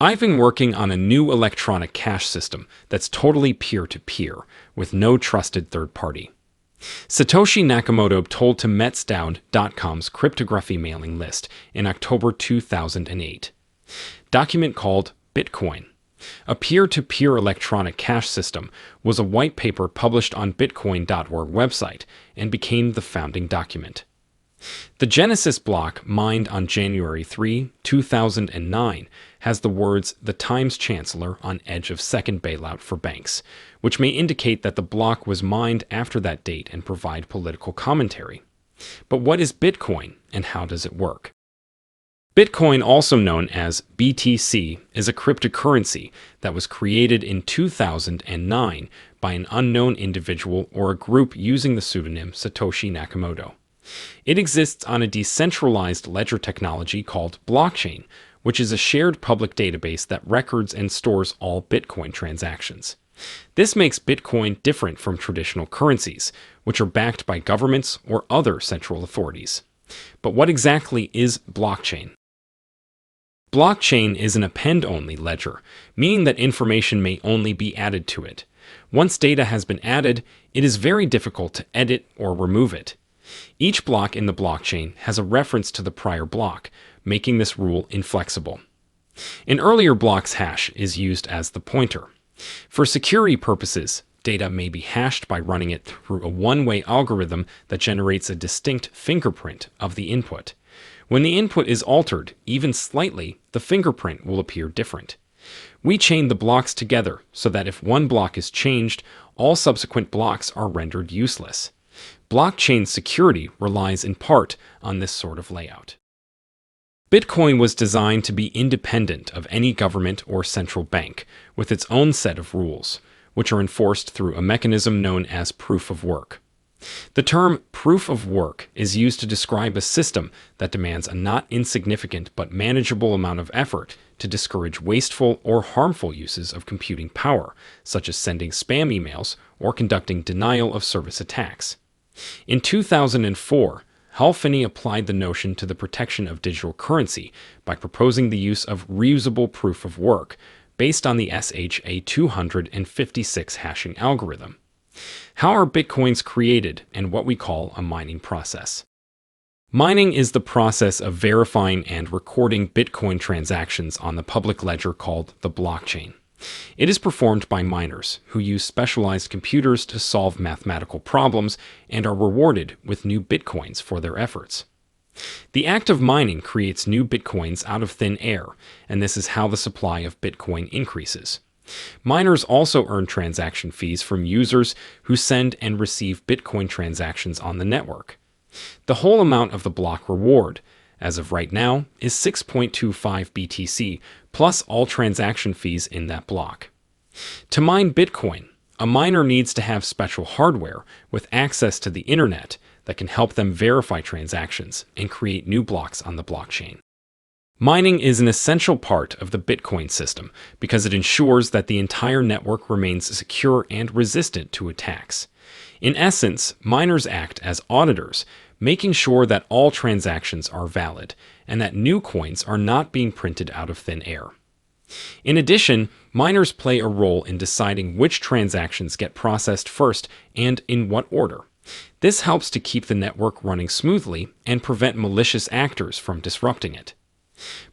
I've been working on a new electronic cash system that's totally peer-to-peer, with no trusted third party. Satoshi Nakamoto told to Metsdown.com's cryptography mailing list in October 2008. Document called Bitcoin. A peer-to-peer electronic cash system was a white paper published on Bitcoin.org website and became the founding document. The Genesis block, mined on January 3, 2009, has the words "The Times Chancellor" on edge of second bailout for banks, which may indicate that the block was mined after that date and provide political commentary. But what is Bitcoin, and how does it work? Bitcoin, also known as BTC, is a cryptocurrency that was created in 2009 by an unknown individual or a group using the pseudonym Satoshi Nakamoto. It exists on a decentralized ledger technology called blockchain, which is a shared public database that records and stores all Bitcoin transactions. This makes Bitcoin different from traditional currencies, which are backed by governments or other central authorities. But what exactly is blockchain? Blockchain is an append-only ledger, meaning that information may only be added to it. Once data has been added, it is very difficult to edit or remove it. Each block in the blockchain has a reference to the prior block, making this rule inflexible. An earlier block's hash is used as the pointer. For security purposes, data may be hashed by running it through a one-way algorithm that generates a distinct fingerprint of the input. When the input is altered, even slightly, the fingerprint will appear different. We chain the blocks together so that if one block is changed, all subsequent blocks are rendered useless. Blockchain security relies in part on this sort of layout. Bitcoin was designed to be independent of any government or central bank, with its own set of rules, which are enforced through a mechanism known as proof-of-work. The term proof-of-work is used to describe a system that demands a not insignificant but manageable amount of effort to discourage wasteful or harmful uses of computing power, such as sending spam emails or conducting denial-of-service attacks. In 2004, halving applied the notion to the protection of digital currency by proposing the use of reusable proof-of-work based on the SHA-256 hashing algorithm. How are bitcoins created and what we call a mining process? Mining is the process of verifying and recording Bitcoin transactions on the public ledger called the blockchain. It is performed by miners who use specialized computers to solve mathematical problems and are rewarded with new bitcoins for their efforts. The act of mining creates new bitcoins out of thin air, and this is how the supply of Bitcoin increases. Miners also earn transaction fees from users who send and receive Bitcoin transactions on the network. The whole amount of the block reward, as of right now, is 6.25 BTC, plus all transaction fees in that block. To mine Bitcoin, a miner needs to have special hardware with access to the internet that can help them verify transactions and create new blocks on the blockchain. Mining is an essential part of the Bitcoin system because it ensures that the entire network remains secure and resistant to attacks. In essence, miners act as auditors, making sure that all transactions are valid and that new coins are not being printed out of thin air. In addition, miners play a role in deciding which transactions get processed first and in what order. This helps to keep the network running smoothly and prevent malicious actors from disrupting it.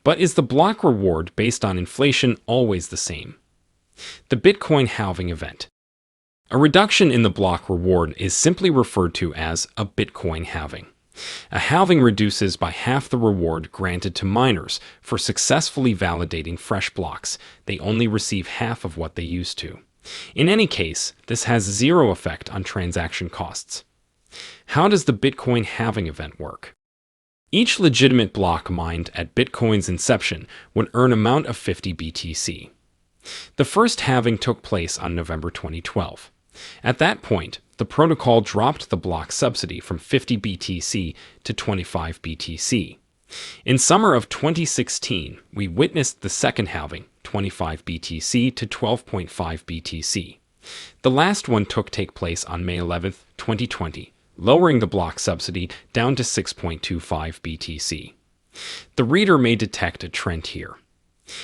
But is the block reward based on inflation always the same? The Bitcoin halving event. A reduction in the block reward is simply referred to as a Bitcoin halving. A halving reduces by half the reward granted to miners for successfully validating fresh blocks. They only receive half of what they used to. In any case, this has zero effect on transaction costs. How does the Bitcoin halving event work? Each legitimate block mined at Bitcoin's inception would earn an amount of 50 BTC. The first halving took place on November 2012. At that point, the protocol dropped the block subsidy from 50 BTC to 25 BTC. In summer of 2016, we witnessed the second halving, 25 BTC to 12.5 BTC. The last one took place on May 11, 2020. Lowering the block subsidy down to 6.25 BTC. The reader may detect a trend here.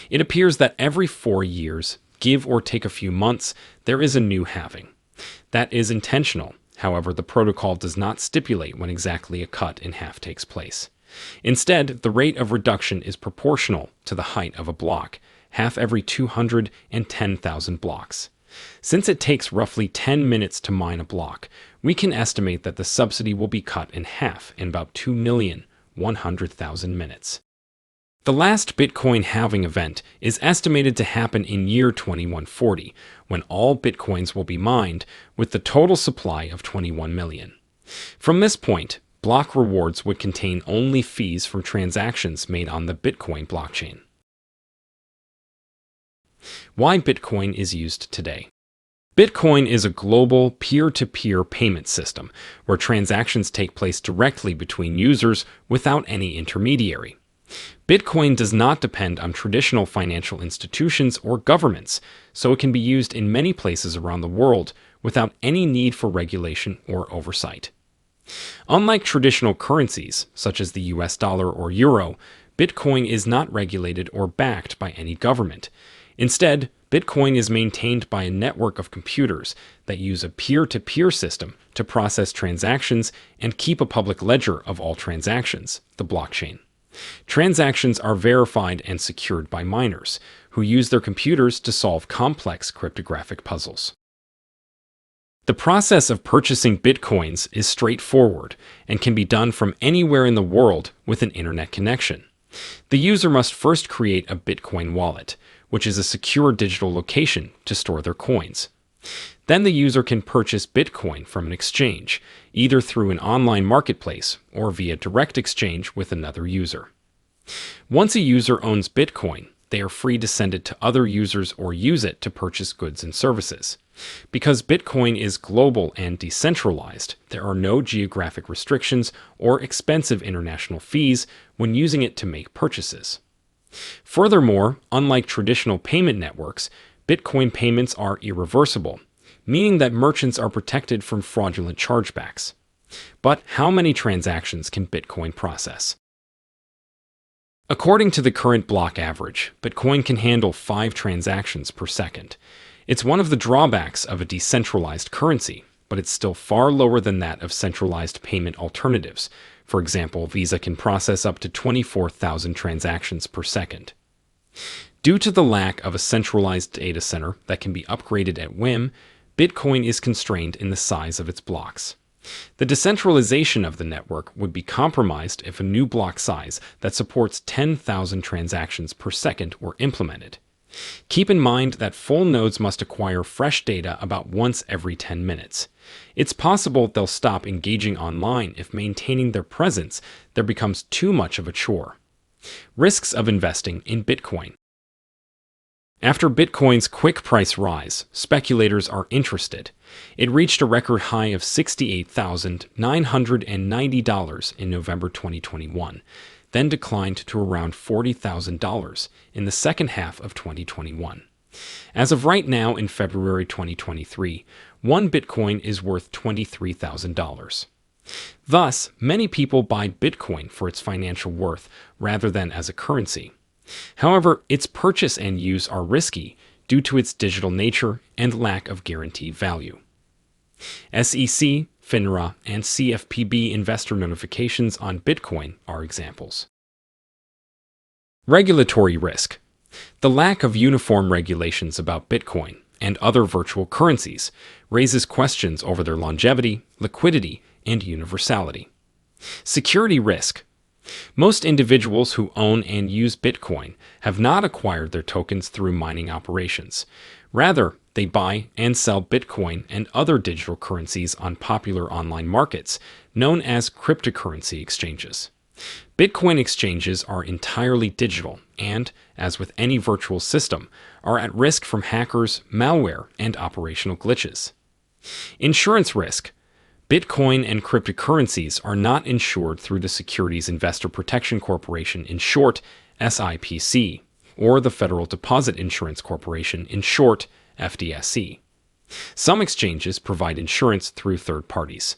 It appears that every 4 years, give or take a few months, there is a new halving. That is intentional. However, the protocol does not stipulate when exactly a cut in half takes place. Instead, the rate of reduction is proportional to the height of a block, half every 210,000 blocks. Since it takes roughly 10 minutes to mine a block, we can estimate that the subsidy will be cut in half in about 2,100,000 minutes. The last Bitcoin halving event is estimated to happen in year 2140, when all Bitcoins will be mined, with the total supply of 21 million. From this point, block rewards would contain only fees from transactions made on the Bitcoin blockchain. Why Bitcoin is used today. Bitcoin is a global peer-to-peer payment system where transactions take place directly between users without any intermediary. Bitcoin does not depend on traditional financial institutions or governments, so it can be used in many places around the world without any need for regulation or oversight. Unlike traditional currencies, such as the US dollar or euro, Bitcoin is not regulated or backed by any government. Instead, Bitcoin is maintained by a network of computers that use a peer-to-peer system to process transactions and keep a public ledger of all transactions, the blockchain. Transactions are verified and secured by miners, who use their computers to solve complex cryptographic puzzles. The process of purchasing Bitcoins is straightforward and can be done from anywhere in the world with an internet connection. The user must first create a Bitcoin wallet, which is a secure digital location to store their coins. Then the user can purchase Bitcoin from an exchange, either through an online marketplace or via direct exchange with another user. Once a user owns Bitcoin, they are free to send it to other users or use it to purchase goods and services. Because Bitcoin is global and decentralized, there are no geographic restrictions or expensive international fees when using it to make purchases. Furthermore, unlike traditional payment networks, Bitcoin payments are irreversible, meaning that merchants are protected from fraudulent chargebacks. But how many transactions can Bitcoin process? According to the current block average, Bitcoin can handle 5 transactions per second. It's one of the drawbacks of a decentralized currency, but it's still far lower than that of centralized payment alternatives. For example, Visa can process up to 24,000 transactions per second. Due to the lack of a centralized data center that can be upgraded at whim, Bitcoin is constrained in the size of its blocks. The decentralization of the network would be compromised if a new block size that supports 10,000 transactions per second were implemented. Keep in mind that full nodes must acquire fresh data about once every 10 minutes. It's possible they'll stop engaging online if maintaining their presence there becomes too much of a chore. Risks of investing in Bitcoin. After Bitcoin's quick price rise, speculators are interested. It reached a record high of $68,990 in November 2021, then declined to around $40,000 in the second half of 2021. As of right now in February 2023, one Bitcoin is worth $23,000. Thus, many people buy Bitcoin for its financial worth rather than as a currency. However, its purchase and use are risky due to its digital nature and lack of guaranteed value. SEC, FINRA, and CFPB investor notifications on Bitcoin are examples. Regulatory risk. The lack of uniform regulations about Bitcoin and other virtual currencies raises questions over their longevity, liquidity, and universality. Security risk. Most individuals who own and use Bitcoin have not acquired their tokens through mining operations. Rather, they buy and sell Bitcoin and other digital currencies on popular online markets, known as cryptocurrency exchanges. Bitcoin exchanges are entirely digital and, as with any virtual system, are at risk from hackers, malware, and operational glitches. Insurance risk. Bitcoin and cryptocurrencies are not insured through the Securities Investor Protection Corporation, in short, SIPC, or the Federal Deposit Insurance Corporation, in short, FDIC. Some exchanges provide insurance through third parties.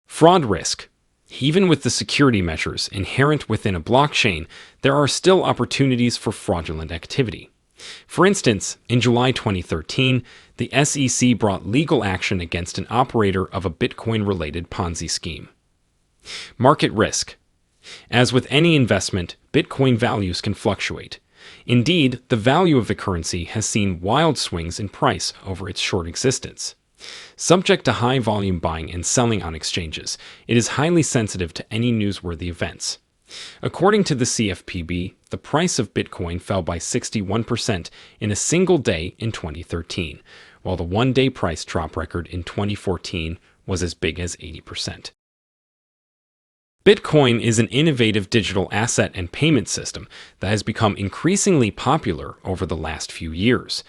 Fraud risk. Even with the security measures inherent within a blockchain, there are still opportunities for fraudulent activity. For instance, in July 2013, the SEC brought legal action against an operator of a Bitcoin-related Ponzi scheme. Market risk. As with any investment, Bitcoin values can fluctuate. Indeed, the value of the currency has seen wild swings in price over its short existence. Subject to high volume buying and selling on exchanges, it is highly sensitive to any newsworthy events. According to the CFPB, the price of Bitcoin fell by 61% in a single day in 2013, while the one-day price drop record in 2014 was as big as 80%. Bitcoin is an innovative digital asset and payment system that has become increasingly popular over the last few years.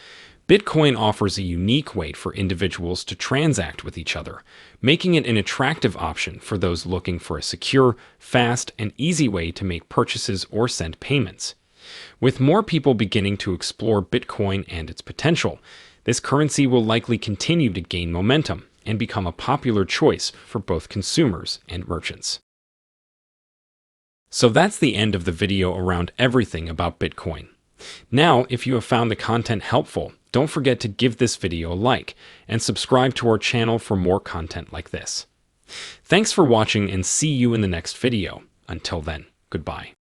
Bitcoin offers a unique way for individuals to transact with each other, making it an attractive option for those looking for a secure, fast, and easy way to make purchases or send payments. With more people beginning to explore Bitcoin and its potential, this currency will likely continue to gain momentum and become a popular choice for both consumers and merchants. So that's the end of the video around everything about Bitcoin. Now, if you have found the content helpful, don't forget to give this video a like and subscribe to our channel for more content like this. Thanks for watching and see you in the next video. Until then, goodbye.